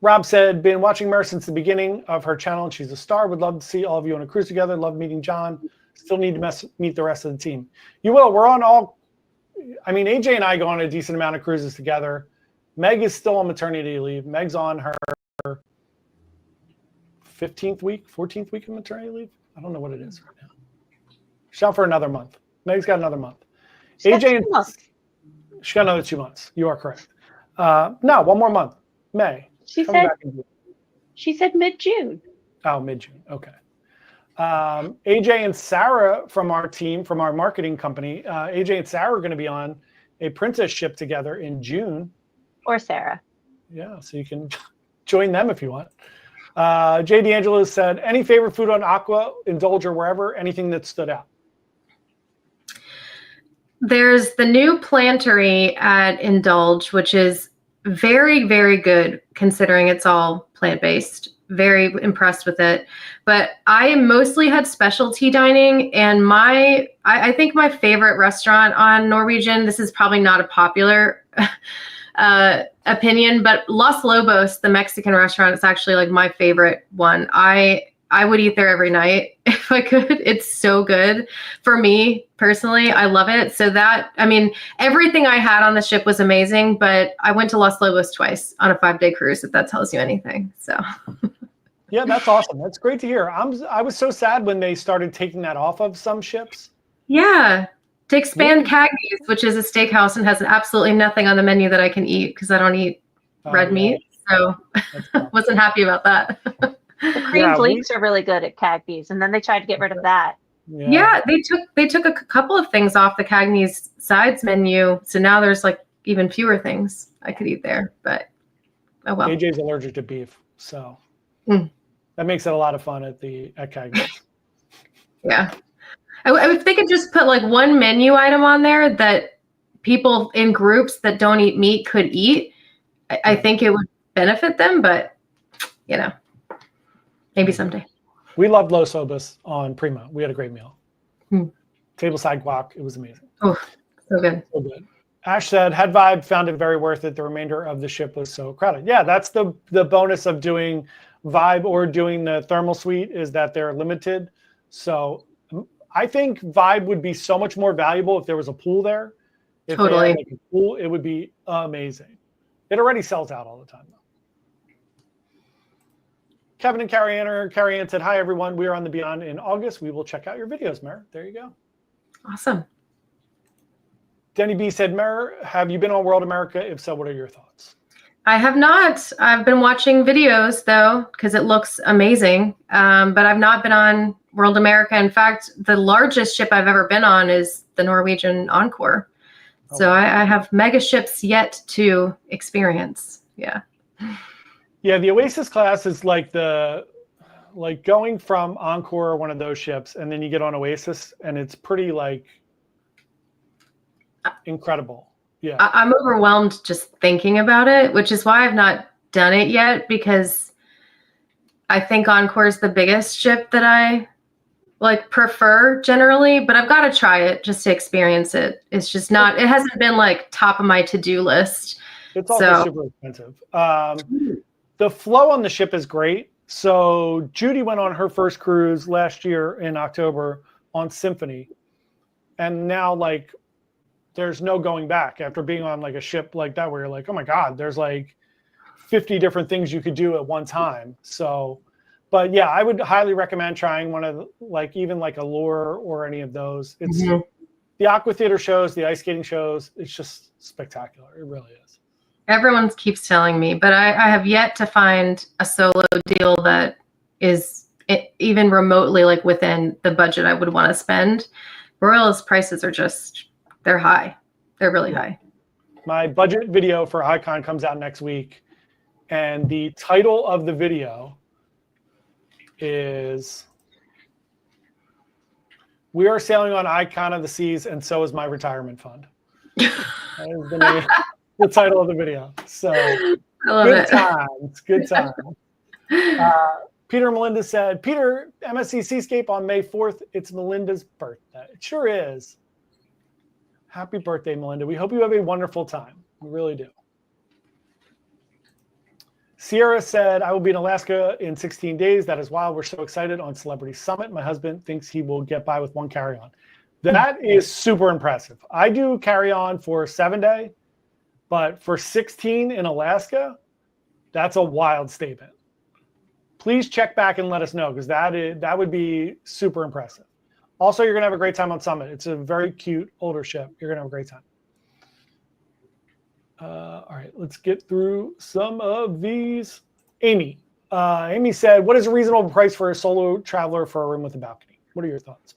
Rob said, been watching Mer since the beginning of her channel, and she's a star. Would love to see all of you on a cruise together. Love meeting John. Still need to meet the rest of the team. You will. We're on all. I mean, AJ and I go on a decent amount of cruises together. Meg is still on maternity leave. Meg's on her 15th week, 14th week of maternity leave. I don't know what it is right now. She's out for another month. Meg's got another month. She's got AJ 2 months. She got another 2 months. You are correct. No, one more month. May. She said mid-June. Oh, mid-June. Okay. AJ and Sarah from our team, from our marketing company, AJ and Sarah are going to be on a princess ship together in June. Or Sarah. Yeah, so you can join them if you want. Jay D'Angelo said, any favorite food on Aqua, Indulge, or wherever, anything that stood out? There's the new plantery at Indulge, which is very, very good considering it's all plant-based. Very impressed with it. But I mostly had specialty dining, and I think my favorite restaurant on Norwegian, this is probably not a popular opinion, but Los Lobos, the Mexican restaurant, is actually like my favorite one. I would eat there every night if I could. It's so good for me personally. I love it. So everything I had on the ship was amazing, but I went to Los Lobos twice on a 5-day cruise, if that tells you anything. So yeah, that's awesome. That's great to hear. I was so sad when they started taking that off of some ships. Yeah. To expand Cagney's, which is a steakhouse and has absolutely nothing on the menu that I can eat because I don't eat red meat. So wasn't happy about that. The cream flakes are really good at Cagney's, and then they tried to get rid of that. Yeah, they took a couple of things off the Cagney's sides menu, so now there's like even fewer things I could eat there. But oh well. AJ's allergic to beef, so that makes it a lot of fun at Cagney's. Yeah, if they could just put like one menu item on there that people in groups that don't eat meat could eat, I think it would benefit them. But you know. Maybe someday. We loved Los Lobos on Prima. We had a great meal. Tableside guac. It was amazing. Oh, so good. So good. Ash said, head vibe, found it very worth it. The remainder of the ship was so crowded. Yeah, that's the bonus of doing vibe or doing the thermal suite is that they're limited. So I think vibe would be so much more valuable if there was a pool there. If totally. They had, like, a pool, it would be amazing. It already sells out all the time, though. Kevin and Carrie Ann said, hi, everyone. We are on the Beyond in August. We will check out your videos, Mer. There you go. Awesome. Denny B said, Mer, have you been on World America? If so, what are your thoughts? I have not. I've been watching videos, though, because it looks amazing. But I've not been on World America. In fact, the largest ship I've ever been on is the Norwegian Encore. So I have mega ships yet to experience. Yeah. Yeah, the Oasis class is like going from Encore or one of those ships, and then you get on Oasis, and it's pretty like incredible. Yeah, I'm overwhelmed just thinking about it, which is why I've not done it yet, because I think Encore is the biggest ship that I like prefer generally, but I've got to try it just to experience it. It's just not. It hasn't been like top of my to-do list. It's also super expensive. The flow on the ship is great. So Judy went on her first cruise last year in October on Symphony. And now like there's no going back after being on like a ship like that where you're like, oh my God, there's like 50 different things you could do at one time. So, but yeah, I would highly recommend trying one of like even like Allure or any of those. It's the Aqua Theater shows, the ice skating shows. It's just spectacular. It really is. Everyone keeps telling me, but I have yet to find a solo deal that is even remotely like within the budget I would want to spend. Royal's prices are just, they're high. They're really high. My budget video for Icon comes out next week. And the title of the video is We Are Sailing on Icon of the Seas, and So Is My Retirement Fund. That is the title of the video. So good times. Good times. Peter and Melinda said, Peter, MSC Seascape on May 4th. It's Melinda's birthday. It sure is. Happy birthday, Melinda. We hope you have a wonderful time. We really do. Sierra said, I will be in Alaska in 16 days. That is wild. We're so excited on Celebrity Summit. My husband thinks he will get by with one carry-on. That is super impressive. I do carry-on for 7-day, but for 16 in Alaska, that's a wild statement. Please check back and let us know, because that would be super impressive. Also, you're going to have a great time on Summit. It's a very cute older ship. You're going to have a great time. All right, let's get through some of these. Amy. Amy said, what is a reasonable price for a solo traveler for a room with a balcony? What are your thoughts?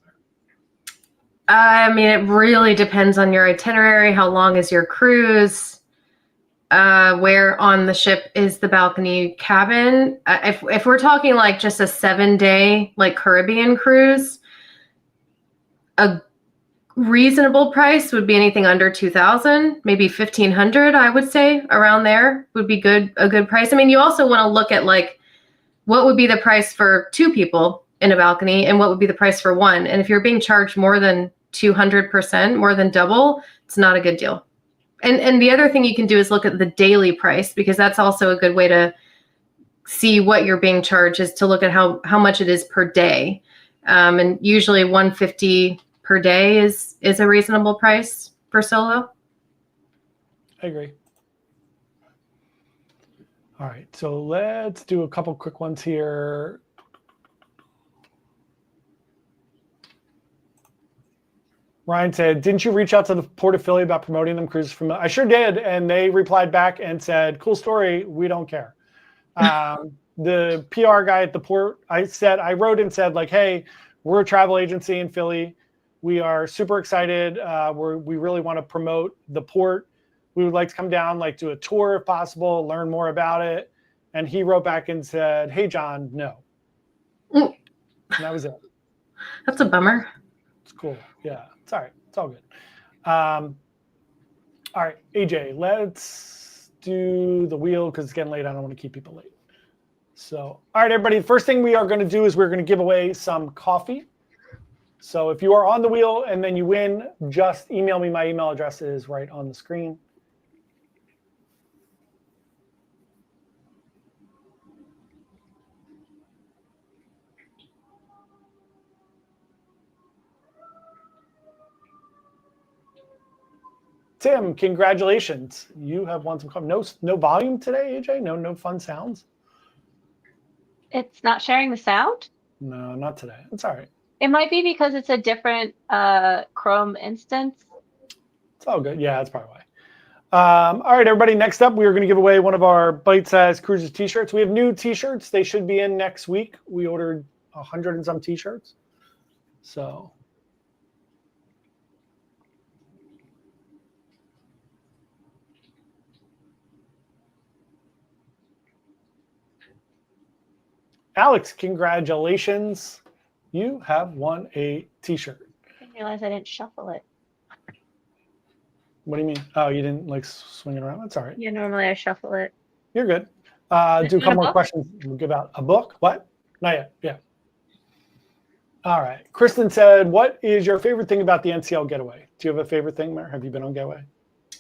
I mean, it really depends on your itinerary. How long is your cruise? Where on the ship is the balcony cabin? If we're talking like just a 7-day like Caribbean cruise, a reasonable price would be anything under $2,000, maybe $1,500. I would say around there would be a good price. I mean, you also want to look at like what would be the price for 2 people in a balcony and what would be the price for 1. And if you're being charged more than 200%, more than double, it's not a good deal. And the other thing you can do is look at the daily price, because that's also a good way to see what you're being charged, is to look at how much it is per day. And usually $150 per day is a reasonable price for solo. I agree. All right, so let's do a couple quick ones here. Ryan said, didn't you reach out to the Port of Philly about promoting them cruises from? I sure did, and they replied back and said, cool story, we don't care. The PR guy at the port, I wrote and said, like, hey, we're a travel agency in Philly. We are super excited. We really want to promote the port. We would like to come down, like do a tour if possible, learn more about it. And he wrote back and said, hey, John, no. And that was it. That's a bummer. It's cool. Yeah, it's all right. It's all good. All right, AJ, let's do the wheel because it's getting late. I don't want to keep people late. So, all right, everybody, the first thing we are going to do is we're going to give away some coffee. So if you are on the wheel and then you win, just email me. My email address is right on the screen. Tim, congratulations. You have won some coffee. No volume today, AJ? No fun sounds? It's not sharing the sound? No, not today. It's all right. It might be because it's a different Chrome instance. It's all good. Yeah, that's probably why. All right, everybody. Next up, we are going to give away one of our bite-sized cruises t-shirts. We have new t-shirts. They should be in next week. We ordered 100 and some t-shirts. So Alex, congratulations. You have won a t-shirt. I didn't realize I didn't shuffle it. What do you mean? Oh, you didn't like swing it around? That's all right. Yeah, normally I shuffle it. You're good. Do a couple more questions. We'll give out a book. What? Not yet. Yeah. All right. Kristen said, what is your favorite thing about the NCL Getaway? Do you have a favorite thing, Mer? Have you been on Getaway?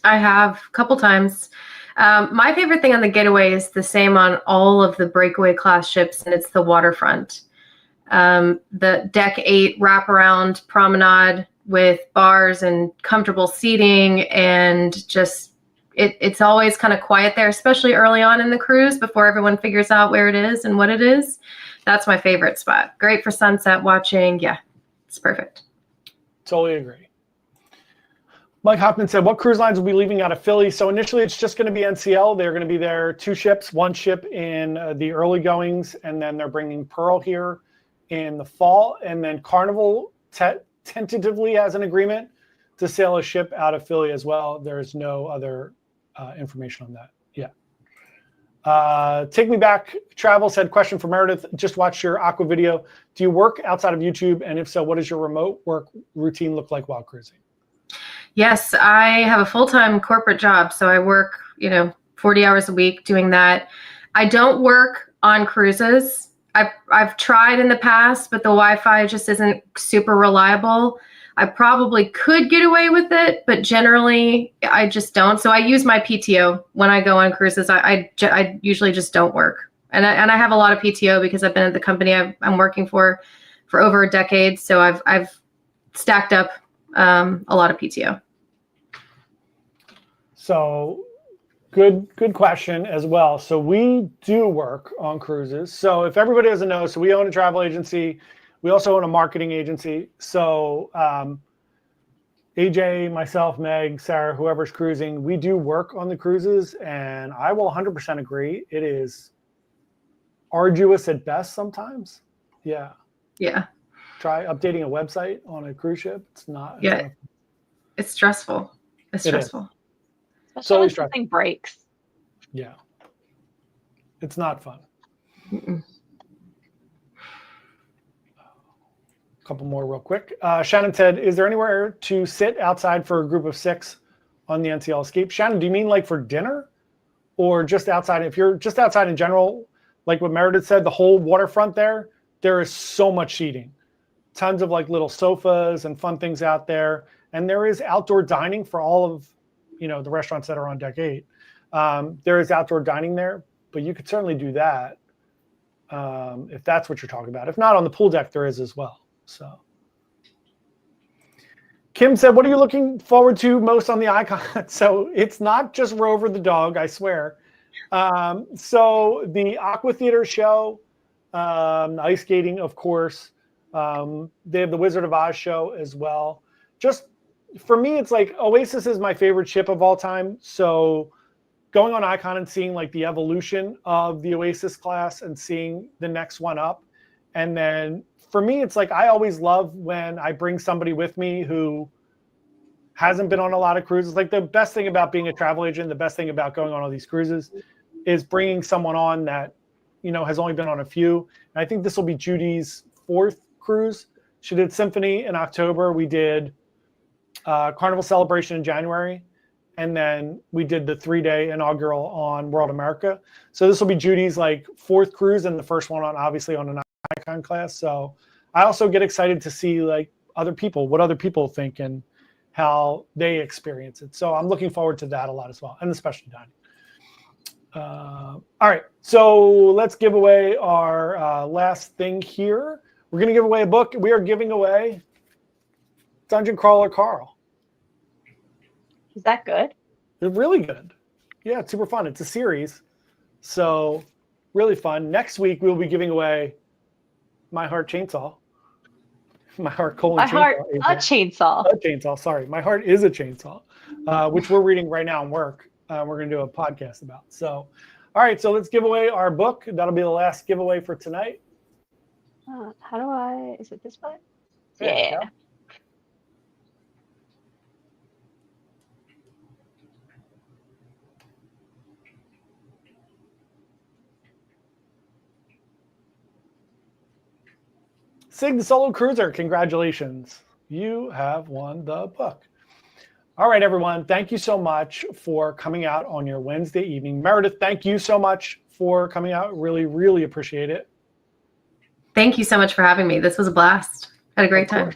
I have a couple times. My favorite thing on the Getaway is the same on all of the breakaway class ships, and it's the waterfront. The deck 8 wraparound promenade with bars and comfortable seating, and just it's always kind of quiet there, especially early on in the cruise before everyone figures out where it is and what it is. That's my favorite spot. Great for sunset watching. Yeah, it's perfect. Totally agree. Mike Hoffman said, what cruise lines will be leaving out of Philly? So initially it's just going to be NCL. They're going to be there 2 ships, 1 ship in the early goings, and then they're bringing Pearl here in the fall. And then Carnival tentatively has an agreement to sail a ship out of Philly as well. There's no other information on that yet. Take Me Back Travel said, question for Meredith, just watched your Aqua video. Do you work outside of YouTube? And if so, what does your remote work routine look like while cruising? Yes, I have a full-time corporate job, so I work, 40 hours a week doing that. I don't work on cruises. I've tried in the past, but the Wi-Fi just isn't super reliable. I probably could get away with it, but generally I just don't. So I use my PTO when I go on cruises. I usually just don't work. And I have a lot of PTO because I've been at the company I'm working for over a decade. So I've stacked up a lot of PTO. So good question as well. So we do work on cruises. So if everybody doesn't know, so we own a travel agency. We also own a marketing agency. So AJ, myself, Meg, Sarah, whoever's cruising, we do work on the cruises, and I will 100% agree. It is arduous at best sometimes. Yeah. Yeah. Try updating a website on a cruise ship. It's not. Yeah. It's stressful. It's stressful. Especially when something breaks. Yeah. It's not fun. Mm-mm. A couple more real quick. Shannon said, is there anywhere to sit outside for a group of 6 on the NCL Escape? Shannon, do you mean like for dinner or just outside? If you're just outside in general, like what Meredith said, the whole waterfront there is so much seating. Tons of like little sofas and fun things out there. And there is outdoor dining for all of, the restaurants that are on deck 8. There is outdoor dining there, but you could certainly do that if that's what you're talking about. If not, on the pool deck, there is as well. So Kim said, what are you looking forward to most on the Icon? So it's not just Rover the dog, I swear. So the Aqua Theater show, ice skating, of course. They have the Wizard of Oz show as well. Just for me, it's like Oasis is my favorite ship of all time. So going on Icon and seeing like the evolution of the Oasis class and seeing the next one up. And then for me, it's like I always love when I bring somebody with me who hasn't been on a lot of cruises. Like the best thing about being a travel agent, the best thing about going on all these cruises is bringing someone on that, has only been on a few. And I think this will be Judy's 4th cruise. She did Symphony in October. We did Carnival Celebration in January. And then we did the 3-day inaugural on World America. So this will be Judy's like 4th cruise and the first one obviously on an Icon class. So I also get excited to see like what other people think and how they experience it. So I'm looking forward to that a lot as well. And especially dining. All right, so let's give away our last thing here. We're going to give away a book. We are giving away Dungeon Crawler Carl. Is that good? It's really good. Yeah, it's super fun. It's a series. So really fun. Next week, we'll be giving away My Heart Chainsaw. My Heart colon My Chainsaw. Heart a Chainsaw. A chainsaw, sorry. My Heart is a Chainsaw, which we're reading right now in work. We're going to do a podcast about. So, all right, so let's give away our book. That'll be the last giveaway for tonight. Is it this way? Yeah. Sig the Solo Cruiser, congratulations. You have won the book. All right, everyone. Thank you so much for coming out on your Wednesday evening. Meredith, thank you so much for coming out. Really, really appreciate it. Thank you so much for having me. This was a blast. Had a great time.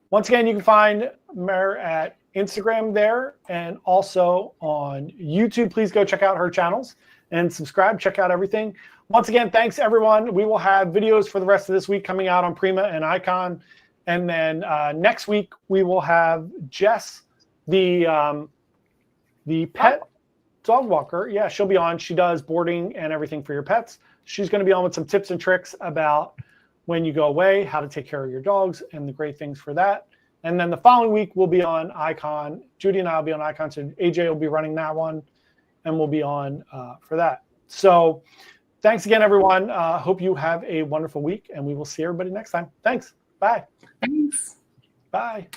Once again, you can find Mer at Instagram there and also on YouTube. Please go check out her channels and subscribe. Check out everything. Once again, thanks, everyone. We will have videos for the rest of this week coming out on Prima and Icon. And then next week, we will have Jess, the pet dog walker. Yeah, she'll be on. She does boarding and everything for your pets. She's going to be on with some tips and tricks about when you go away, how to take care of your dogs, and the great things for that. And then the following week, we'll be on Icon. Judy and I will be on Icon. So AJ will be running that one, and we'll be on for that. So thanks again, everyone. Hope you have a wonderful week, and we will see everybody next time. Thanks. Bye. Thanks. Bye.